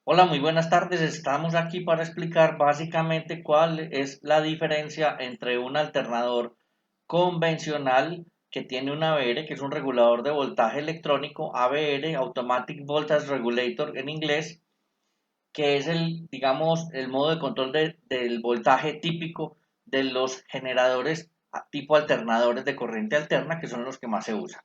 Hola, muy buenas tardes. Estamos aquí para explicar básicamente cuál es la diferencia entre un alternador convencional que tiene un AVR, que es un regulador de voltaje electrónico, AVR, Automatic Voltage Regulator en inglés, que es digamos, el modo de control del voltaje típico de los generadores tipo alternadores de corriente alterna, que son los que más se usan.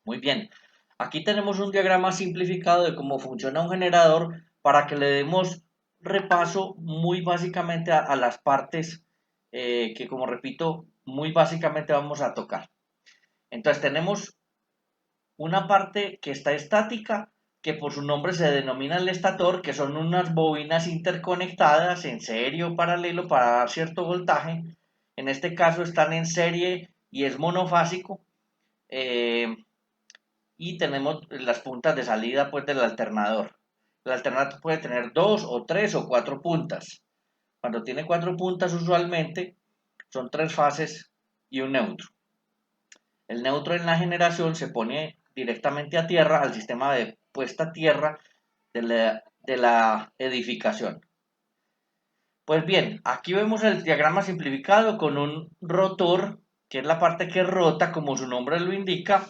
Muy bien, aquí tenemos un diagrama simplificado de cómo funciona un generador para que le demos repaso muy básicamente a las partes que, como repito, muy básicamente vamos a tocar. Entonces tenemos una parte que está estática, que por su nombre se denomina el estator, que son unas bobinas interconectadas en serie o paralelo para dar cierto voltaje. En este caso están en serie y es monofásico. Eh, y tenemos las puntas de salida pues del alternador. El alternador puede tener dos o tres o cuatro puntas. Cuando tiene cuatro puntas usualmente son tres fases y un neutro. El neutro en la generación se pone directamente a tierra al sistema de puesta a tierra de la edificación. Pues bien, aquí vemos el diagrama simplificado con un rotor, que es la parte que rota, como su nombre lo indica,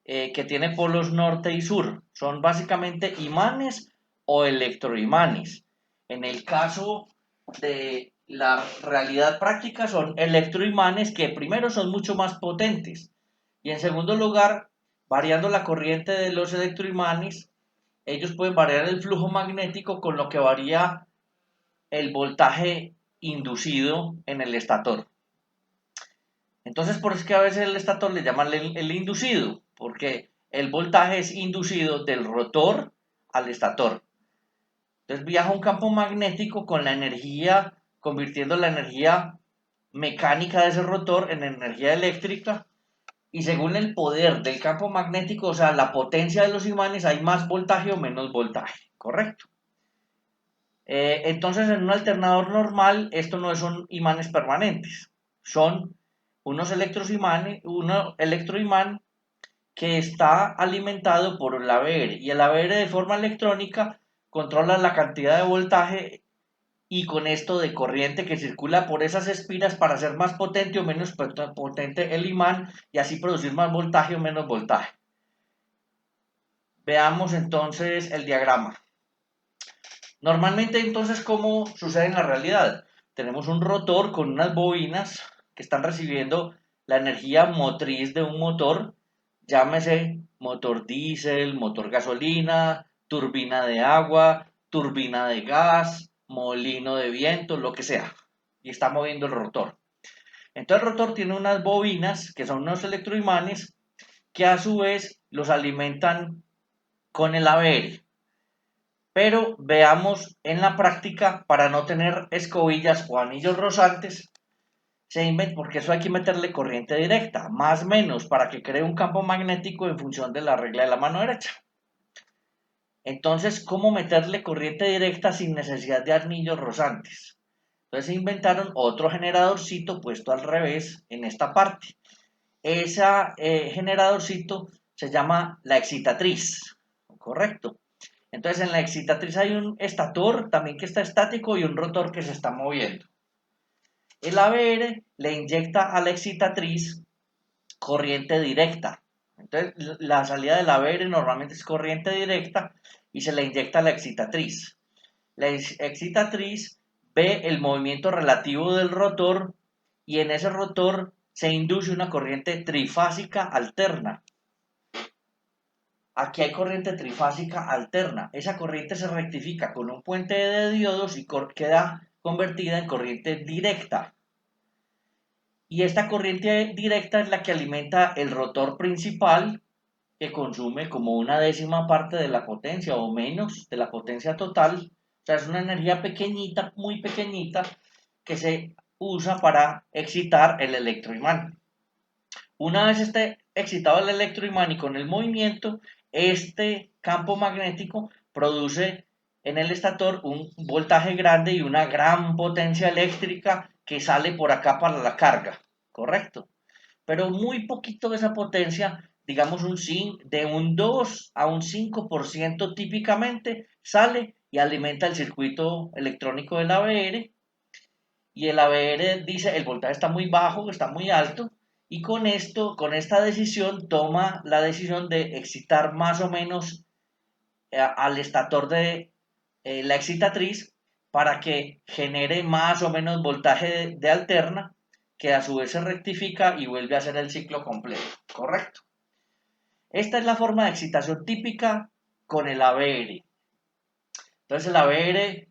que tiene polos norte y sur. Son básicamente imanes o electroimanes. En el caso de la realidad práctica son electroimanes que primero son mucho más potentes y en segundo lugar, variando la corriente de los electroimanes, ellos pueden variar el flujo magnético con lo que varía el voltaje inducido en el estator. Entonces, por eso es que a veces el estator le llaman el inducido, porque el voltaje es inducido del rotor al estator. Entonces viaja un campo magnético con la energía, convirtiendo la energía mecánica de ese rotor en energía eléctrica, y según el poder del campo magnético, o sea, la potencia de los imanes, hay más voltaje o menos voltaje, ¿correcto? Entonces, en un alternador normal, esto no son imanes permanentes, son unos electroimanes, uno electroimán que está alimentado por el ABR y el ABR de forma electrónica controla la cantidad de voltaje y con esto de corriente que circula por esas espiras para hacer más potente o menos potente el imán y así producir más voltaje o menos voltaje. Veamos entonces el diagrama. Normalmente entonces, ¿cómo sucede en la realidad? Tenemos un rotor con unas bobinas que están recibiendo la energía motriz de un motor, llámese motor diésel, motor gasolina, turbina de agua, turbina de gas, molino de viento, lo que sea, y está moviendo el rotor. Entonces el rotor tiene unas bobinas que son unos electroimanes que a su vez los alimentan con el ABR. Pero veamos en la práctica, para no tener escobillas o anillos rosantes, porque eso hay que meterle corriente directa, más o menos, para que cree un campo magnético en función de la regla de la mano derecha. Entonces, ¿cómo meterle corriente directa sin necesidad de anillos rosantes? Entonces se inventaron otro generadorcito puesto al revés en esta parte. Ese generadorcito se llama la excitatriz, ¿correcto? Entonces en la excitatriz hay un estator también que está estático y un rotor que se está moviendo. El ABR le inyecta a la excitatriz corriente directa. Entonces la salida del ABR normalmente es corriente directa y se le inyecta a la excitatriz. La excitatriz ve el movimiento relativo del rotor y en ese rotor se induce una corriente trifásica alterna. Aquí hay corriente trifásica alterna. Esa corriente se rectifica con un puente de diodos y queda convertida en corriente directa. Y esta corriente directa es la que alimenta el rotor principal, que consume como una décima parte de la potencia o menos de la potencia total. O sea, es una energía pequeñita, muy pequeñita, que se usa para excitar el electroimán. Una vez esté excitado el electroimán y con el movimiento, este campo magnético produce en el estator un voltaje grande y una gran potencia eléctrica que sale por acá para la carga, ¿correcto? Pero muy poquito de esa potencia digamos de un 2 a un 5% típicamente, sale y alimenta el circuito electrónico del ABR, y el ABR dice el voltaje está muy bajo, está muy alto, y con esto, con esta decisión, toma la decisión de excitar más o menos al estator de la excitatriz para que genere más o menos voltaje de alterna, que a su vez se rectifica y vuelve a hacer el ciclo completo, ¿correcto? Esta es la forma de excitación típica con el ABR. Entonces el ABR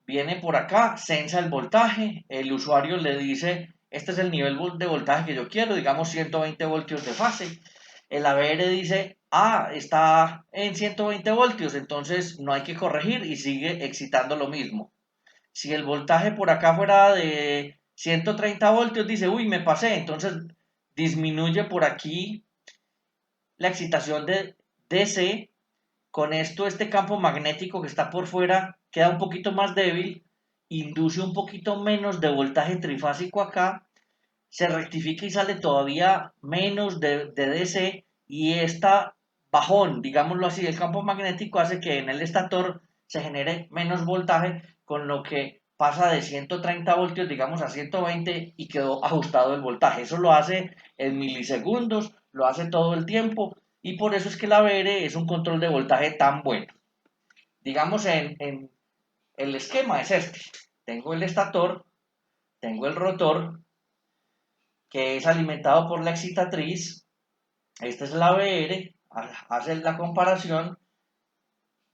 viene por acá, sensa el voltaje, el usuario le dice, este es el nivel de voltaje que yo quiero, digamos 120 voltios de fase. El ABR dice, está en 120 voltios, entonces no hay que corregir y sigue excitando lo mismo. Si el voltaje por acá fuera de 130 voltios, dice, uy, me pasé, entonces disminuye por aquí la excitación de DC. Con esto, este campo magnético que está por fuera queda un poquito más débil, induce un poquito menos de voltaje trifásico acá, se rectifica y sale todavía menos de DC, y esta bajón, digámoslo así, del campo magnético hace que en el estator se genere menos voltaje, con lo que pasa de 130 voltios, digamos, a 120 y quedó ajustado el voltaje. Eso lo hace en milisegundos, lo hace todo el tiempo, y por eso es que el ABR es un control de voltaje tan bueno. Digamos, en el esquema es este. Tengo el estator, tengo el rotor, que es alimentado por la excitatriz. Esta es la ABR, hace la comparación.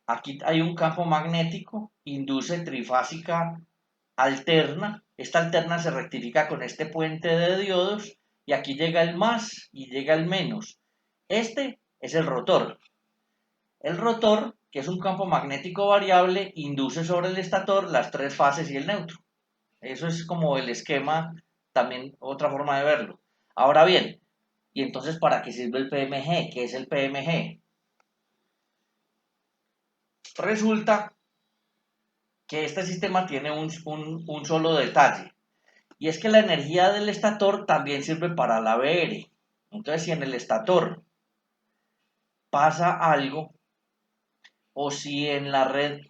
Aquí hay un campo magnético, induce trifásica alterna. Esta alterna se rectifica con este puente de diodos, y aquí llega el más y llega el menos. Este es el rotor. El rotor, que es un campo magnético variable, induce sobre el estator las tres fases y el neutro. Eso es como el esquema, también otra forma de verlo. Ahora bien, ¿y entonces para qué sirve el PMG? ¿Qué es el PMG? Resulta que este sistema tiene un solo detalle, y es que la energía del estator también sirve para la ABR. Entonces, si en el estator pasa algo, o si en la red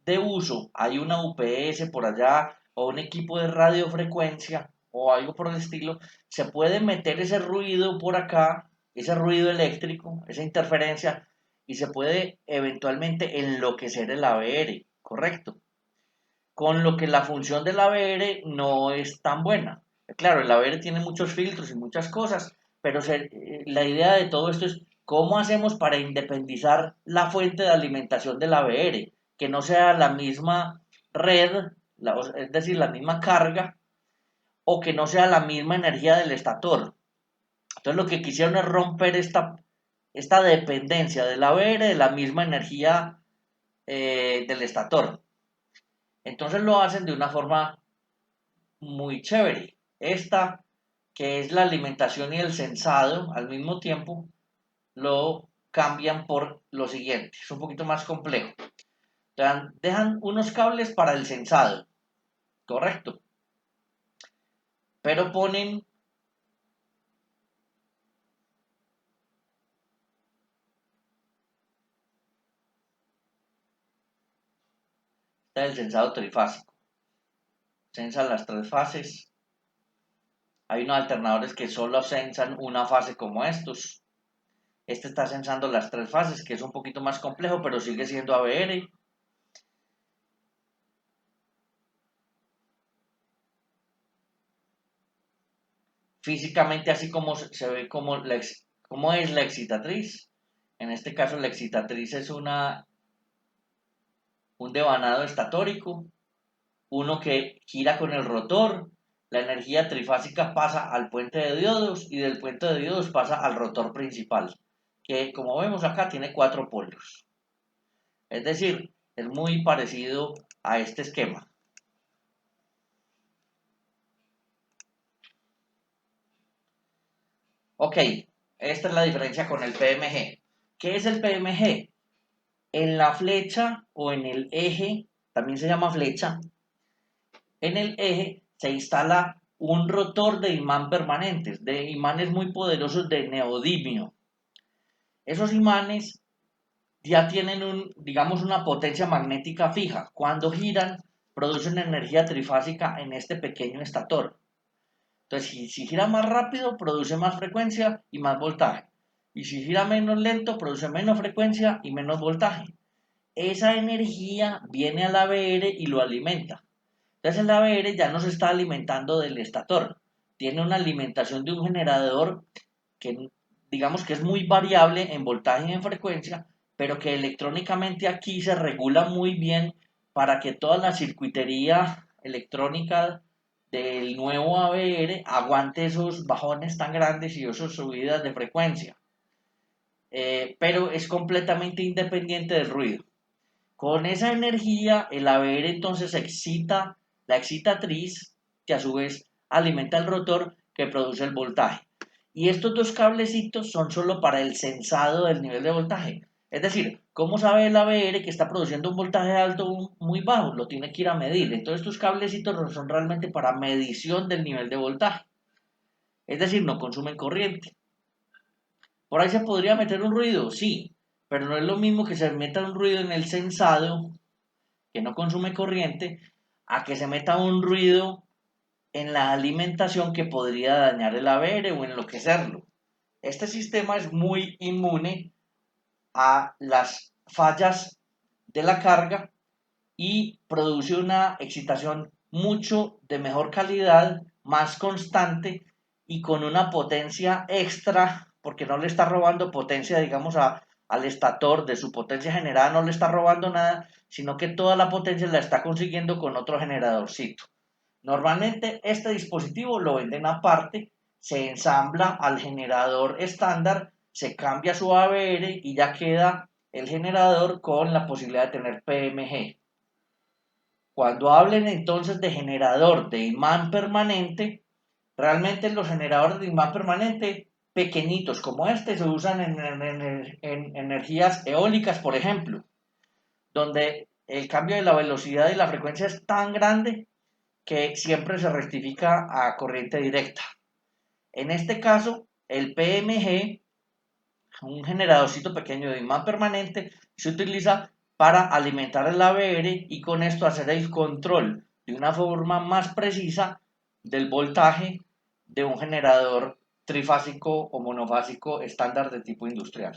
de uso hay una UPS por allá, o un equipo de radiofrecuencia o algo por el estilo, se puede meter ese ruido por acá, ese ruido eléctrico, esa interferencia, y se puede eventualmente enloquecer el ABR, ¿correcto? Con lo que la función del ABR no es tan buena. Claro, el ABR tiene muchos filtros y muchas cosas, pero la idea de todo esto es cómo hacemos para independizar la fuente de alimentación del ABR, que no sea la misma red, es decir, la misma carga, o que no sea la misma energía del estator. Entonces lo que quisieron es romper esta dependencia del ABR de la misma energía del estator. Entonces lo hacen de una forma muy chévere. Esta, que es la alimentación y el sensado al mismo tiempo, lo cambian por lo siguiente. Es un poquito más complejo. Dejan unos cables para el sensado, correcto, pero ponen el sensado trifásico. Sensan las tres fases. Hay unos alternadores que solo sensan una fase como estos. Este está sensando las tres fases, que es un poquito más complejo, pero sigue siendo ABR. Físicamente, así como se ve como es la excitatriz. En este caso, la excitatriz es un devanado estatórico, uno que gira con el rotor. La energía trifásica pasa al puente de diodos, y del puente de diodos pasa al rotor principal, que como vemos acá tiene 4 polos. Es decir, es muy parecido a este esquema. Ok, esta es la diferencia con el PMG. ¿Qué es el PMG? En la flecha o en el eje, también se llama flecha, en el eje se instala un rotor de imán permanentes, de imanes muy poderosos de neodimio. Esos imanes ya tienen digamos, una potencia magnética fija. Cuando giran, producen energía trifásica en este pequeño estator. Entonces, si gira más rápido, produce más frecuencia y más voltaje. Y si gira menos lento, produce menos frecuencia y menos voltaje. Esa energía viene al ABR y lo alimenta. Entonces el ABR ya no se está alimentando del estator. Tiene una alimentación de un generador que digamos que es muy variable en voltaje y en frecuencia, pero que electrónicamente aquí se regula muy bien para que toda la circuitería electrónica del nuevo ABR aguante esos bajones tan grandes y esas subidas de frecuencia. Pero es completamente independiente del ruido. Con esa energía, el ABR entonces excita la excitatriz, que a su vez alimenta el rotor que produce el voltaje. Y estos dos cablecitos son solo para el sensado del nivel de voltaje. Es decir, ¿cómo sabe el ABR que está produciendo un voltaje alto o muy bajo? Lo tiene que ir a medir. Entonces estos cablecitos son realmente para medición del nivel de voltaje. Es decir, no consumen corriente. Por ahí se podría meter un ruido, sí, pero no es lo mismo que se meta un ruido en el sensado que no consume corriente a que se meta un ruido en la alimentación que podría dañar el ABR o enloquecerlo. Este sistema es muy inmune a las fallas de la carga y produce una excitación mucho de mejor calidad, más constante y con una potencia extra, porque no le está robando potencia, digamos, al estator de su potencia generada, no le está robando nada, sino que toda la potencia la está consiguiendo con otro generadorcito. Normalmente este dispositivo lo venden aparte, se ensambla al generador estándar, se cambia su ABR y ya queda el generador con la posibilidad de tener PMG. Cuando hablen entonces de generador de imán permanente, realmente los generadores de imán permanente pequeñitos como este se usan en energías eólicas, por ejemplo, donde el cambio de la velocidad y la frecuencia es tan grande que siempre se rectifica a corriente directa. En este caso, el PMG, un generadorcito pequeño de imán permanente, se utiliza para alimentar el ABR y con esto hacer el control de una forma más precisa del voltaje de un generador trifásico o monofásico estándar de tipo industrial.